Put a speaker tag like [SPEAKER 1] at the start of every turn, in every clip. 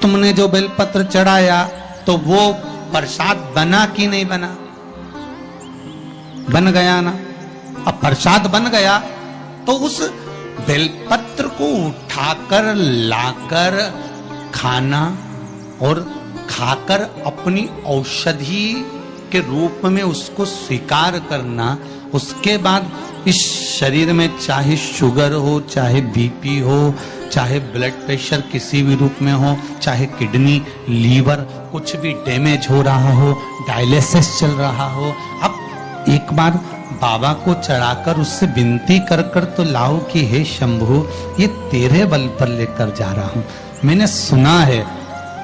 [SPEAKER 1] तुमने जो बेलपत्र चढ़ाया तो वो प्रसाद बना कि नहीं बना? बन गया ना। अब प्रसाद बन गया तो उस बेलपत्र को उठाकर लाकर खाना और खाकर अपनी औषधि के रूप में उसको स्वीकार करना, उसके बाद इस शरीर में चाहे शुगर हो, चाहे बीपी हो, चाहे ब्लड प्रेशर किसी भी रूप में हो, चाहे किडनी, लीवर कुछ भी डैमेज हो रहा हो, डायलिसिस चल रहा हो, अब एक बार बाबा को चढ़ाकर उससे विनती कर कर तो लाओ कि हे शंभु, ये तेरे बल पर लेकर जा रहा हूं। मैंने सुना है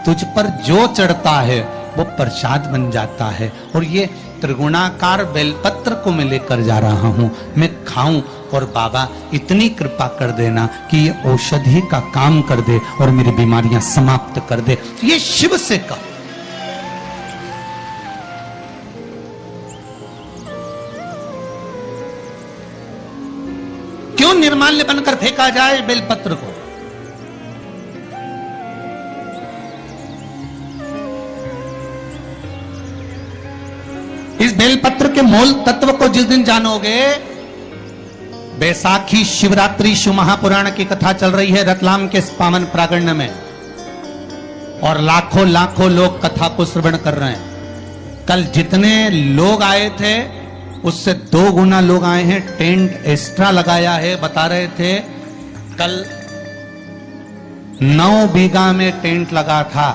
[SPEAKER 1] तुझ पर जो चढ़ता है वो प्रसाद बन जाता है, और ये त्रिगुणाकार बेलपत्र को मैं लेकर जा रहा हूं, मैं खाऊं और बाबा इतनी कृपा कर देना कि ये औषधि का काम कर दे और मेरी बीमारियां समाप्त कर दे। ये शिव से कहो। क्यों निर्माल्य बनकर फेंका जाए बेलपत्र को? इस बेलपत्र के मूल तत्व को जिस दिन जानोगे, बैसाखी शिवरात्रि शिव महापुराण की कथा चल रही है रतलाम के पावन प्रांगण में, और लाखों लाखों लोग कथा को श्रवण कर रहे हैं। कल जितने लोग आए थे उससे 2 गुना लोग आए हैं, टेंट एक्स्ट्रा लगाया है। बता रहे थे कल 9 बीघा में टेंट लगा था,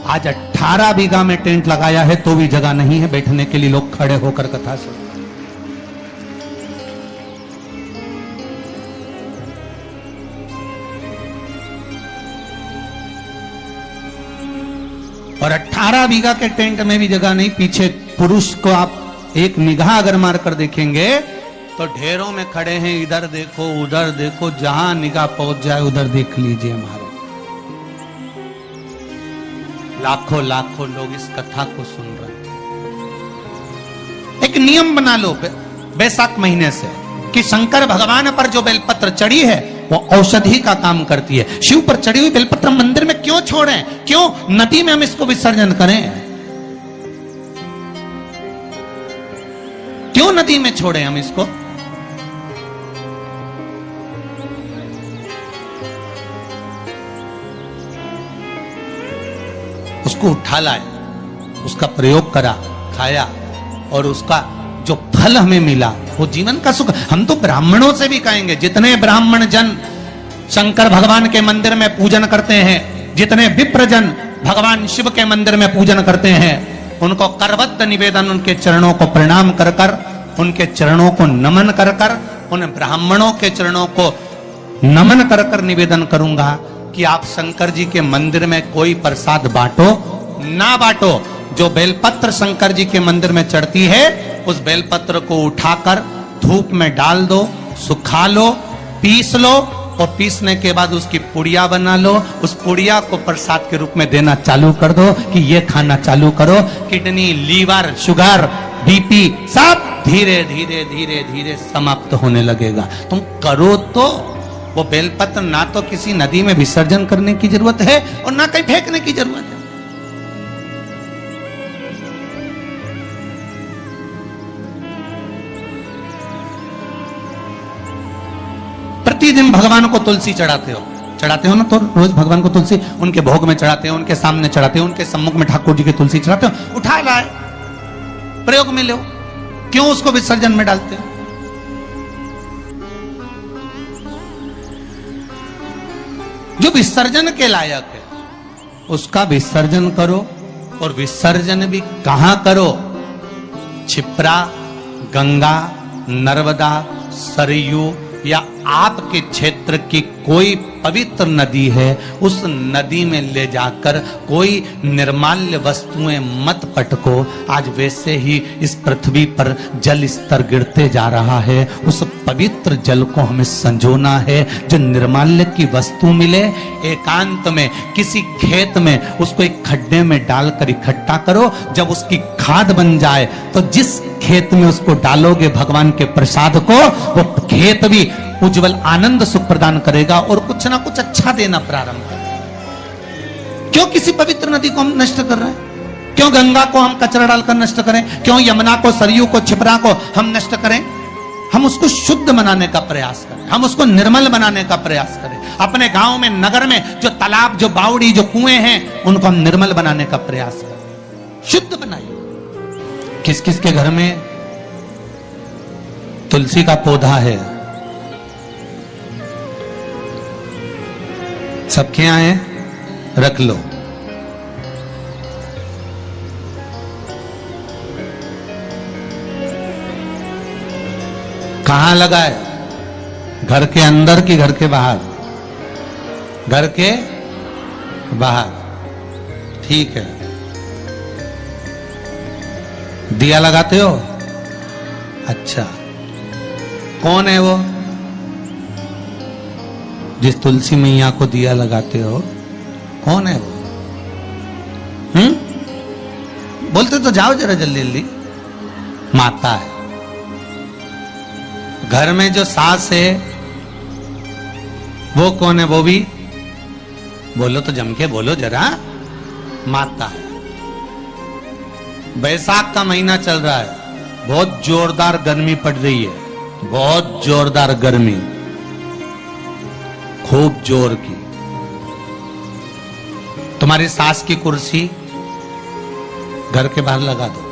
[SPEAKER 1] आज 18 बीघा में टेंट लगाया है, तो भी जगह नहीं है बैठने के लिए, लोग खड़े होकर कथा सुन। और 18 बीघा के टेंट में भी जगह नहीं। पीछे पुरुष को आप एक निगाह अगर मारकर देखेंगे तो ढेरों में खड़े हैं, इधर देखो उधर देखो, जहां निगाह पहुंच जाए उधर देख लीजिए। हमारे लाखों लाखों लोग इस कथा को सुन रहे हैं। एक नियम बना लो बैसाख महीने से कि शंकर भगवान पर जो बेलपत्र चढ़ी है वो औषधि का काम करती है। शिव पर चढ़ी हुई बेलपत्र मंदिर में क्यों छोड़ें? क्यों नदी में हम इसको विसर्जन करें? क्यों नदी में छोड़ें हम इसको? उसको उठा लाए, उसका प्रयोग करा, खाया, और उसका जो फल हमें मिला वो जीवन का सुख। हम तो ब्राह्मणों से भी कहेंगे, जितने ब्राह्मण जन शंकर भगवान के मंदिर में पूजन करते हैं, जितने विप्र जन भगवान शिव के मंदिर में पूजन करते हैं, उनको करबद्ध निवेदन, उनके चरणों को प्रणाम कर कर, उनके चरणों को नमन कर कर, उन ब्राह्मणों के चरणों को नमन कर कर निवेदन करूंगा कि आप शंकर जी के मंदिर में कोई प्रसाद बांटो ना बांटो, जो बेलपत्र शंकर जी के मंदिर में चढ़ती है उस बेलपत्र को उठाकर धूप में डाल दो, सुखा लो, पीस लो, और पीसने के बाद उसकी पुड़िया बना लो। उस पुड़िया को प्रसाद के रूप में देना चालू कर दो कि ये खाना चालू करो। किडनी, लीवर, शुगर, बीपी सब धीरे धीरे धीरे धीरे समाप्त होने लगेगा। तुम करो तो। वो बेलपत्र ना तो किसी नदी में विसर्जन करने की जरूरत है और ना कहीं फेंकने की जरूरत है। प्रतिदिन भगवान को तुलसी चढ़ाते हो ना? तो रोज भगवान को तुलसी उनके भोग में चढ़ाते हो, उनके सामने चढ़ाते हो, उनके सम्मुख में ठाकुर जी की तुलसी चढ़ाते हो। उठा लाए, प्रयोग में लो, क्यों उसको विसर्जन में डालते हो? जो विसर्जन के लायक है उसका विसर्जन करो, और विसर्जन भी कहां करो? छिप्रा, गंगा, नर्मदा, सरयू या आपके क्षेत्र की कोई पवित्र नदी है, उस नदी में ले जाकर कोई निर्माल्य वस्तुएं मत पटको। आज वैसे ही इस पृथ्वी पर जल स्तर गिरते जा रहा है, उस पवित्र जल को हमें संजोना है। जो निर्माल्य की वस्तु मिले, एकांत में किसी खेत में उसको एक खड्डे में डालकर इकट्ठा करो। जब उसकी खाद बन जाए तो जिस खेत में उसको डालोगे भगवान के प्रसाद को, वो खेत भी उज्जवल आनंद सुख प्रदान करेगा और कुछ ना कुछ अच्छा देना प्रारंभ करेगा। क्यों किसी पवित्र नदी को हम नष्ट कर रहे हैं? क्यों गंगा को हम कचरा डालकर नष्ट करें? क्यों यमुना को, सरयू को, छिपरा को हम नष्ट करें? हम उसको शुद्ध बनाने का प्रयास करें, हम उसको निर्मल बनाने का प्रयास करें। अपने गांव में, नगर में जो तालाब, जो बावड़ी, जो कुएं हैं, उनको हम निर्मल बनाने का प्रयास करें, शुद्ध बनाइए। किस किस के घर में तुलसी का पौधा है? सबके यहाँ है? रख लो। कहां लगा है? घर के अंदर कि घर के बाहर? घर के बाहर। ठीक है। दिया लगाते हो? अच्छा। कौन है वो जिस तुलसी मैया को दिया लगाते हो? कौन है वो? बोलते तो जाओ जरा जल्दी जल्दी। माता है। घर में जो सास है वो कौन है? वो भी बोलो तो, जम के बोलो जरा। माता है। बैसाख का महीना चल रहा है, बहुत जोरदार गर्मी पड़ रही है, बहुत जोरदार गर्मी, खूब जोर की। तुम्हारी सास की कुर्सी घर के बाहर लगा दो।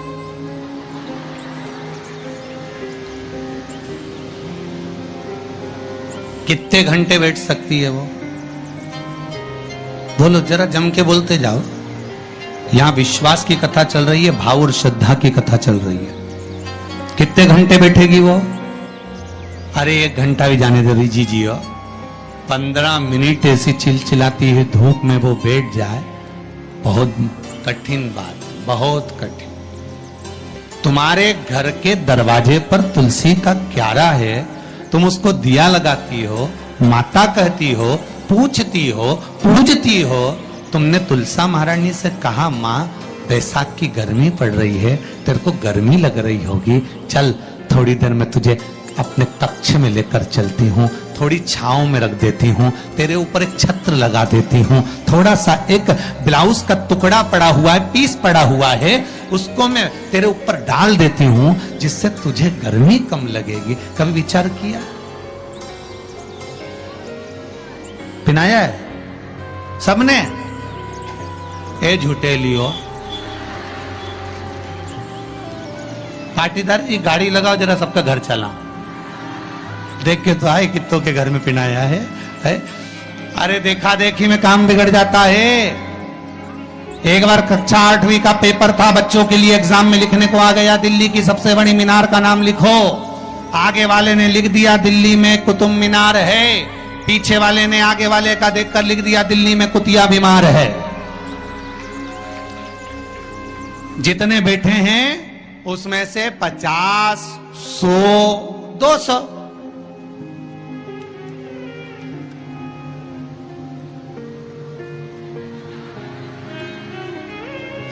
[SPEAKER 1] कितने घंटे बैठ सकती है वो? बोलो जरा, जम के बोलते जाओ। यहां विश्वास की कथा चल रही है, भाव और श्रद्धा की कथा चल रही है। कितने घंटे बैठेगी वो? अरे 1 घंटा भी जाने दे जी जी। 15 मिनट ऐसी चिलचिलाती हुई धूप में वो बैठ जाए, बहुत कठिन बात, बहुत कठिन। तुम्हारे घर के दरवाजे पर तुलसी का क्यारा है, तुम उसको दिया लगाती हो, माता कहती हो, पूछती हो, पूजती हो। तुमने तुलसा महारानी से कहा, माँ बैसाख की गर्मी पड़ रही है, तेरे को गर्मी लग रही होगी, चल थोड़ी देर में तुझे अपने कक्ष में लेकर चलती हूँ, थोड़ी छांव में रख देती हूँ, तेरे ऊपर एक छत्र लगा देती हूँ, थोड़ा सा एक ब्लाउज का टुकड़ा पड़ा हुआ है, पीस पड़ा हुआ है, उसको मैं तेरे ऊपर डाल देती हूँ, जिससे तुझे गर्मी कम लगेगी। कभी विचार किया? पिनाया है सबने? ए झूठे लियो। पाटीदार जी गाड़ी लगाओ जरा, सबका घर चला। देख के तो आए कितों के घर में पिनाया है? अरे देखा देखी में काम बिगड़ जाता है। एक बार कक्षा 8वीं का पेपर था, बच्चों के लिए एग्जाम में लिखने को आ गया, दिल्ली की सबसे बड़ी मीनार का नाम लिखो। आगे वाले ने लिख दिया दिल्ली में कुतुब मीनार है, पीछे वाले ने आगे वाले का देखकर लिख दिया दिल्ली में कुतिया बीमार है। जितने बैठे हैं उसमें से 50, 100, 200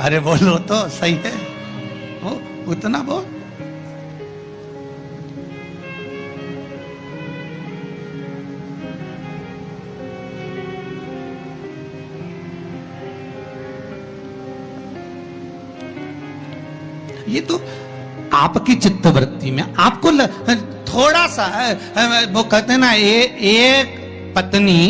[SPEAKER 1] अरे बोलो तो सही है वो, उतना बोल। ये तो आपकी चित्तवृत्ति में आपको थोड़ा सा वो कहते हैं ना, एक पत्नी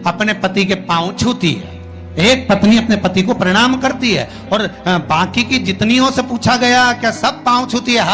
[SPEAKER 1] अपने पति के पांव छूती है, एक पत्नी अपने पति को प्रणाम करती है, और बाकी की जितनियों से पूछा गया क्या सब पांव छूती है?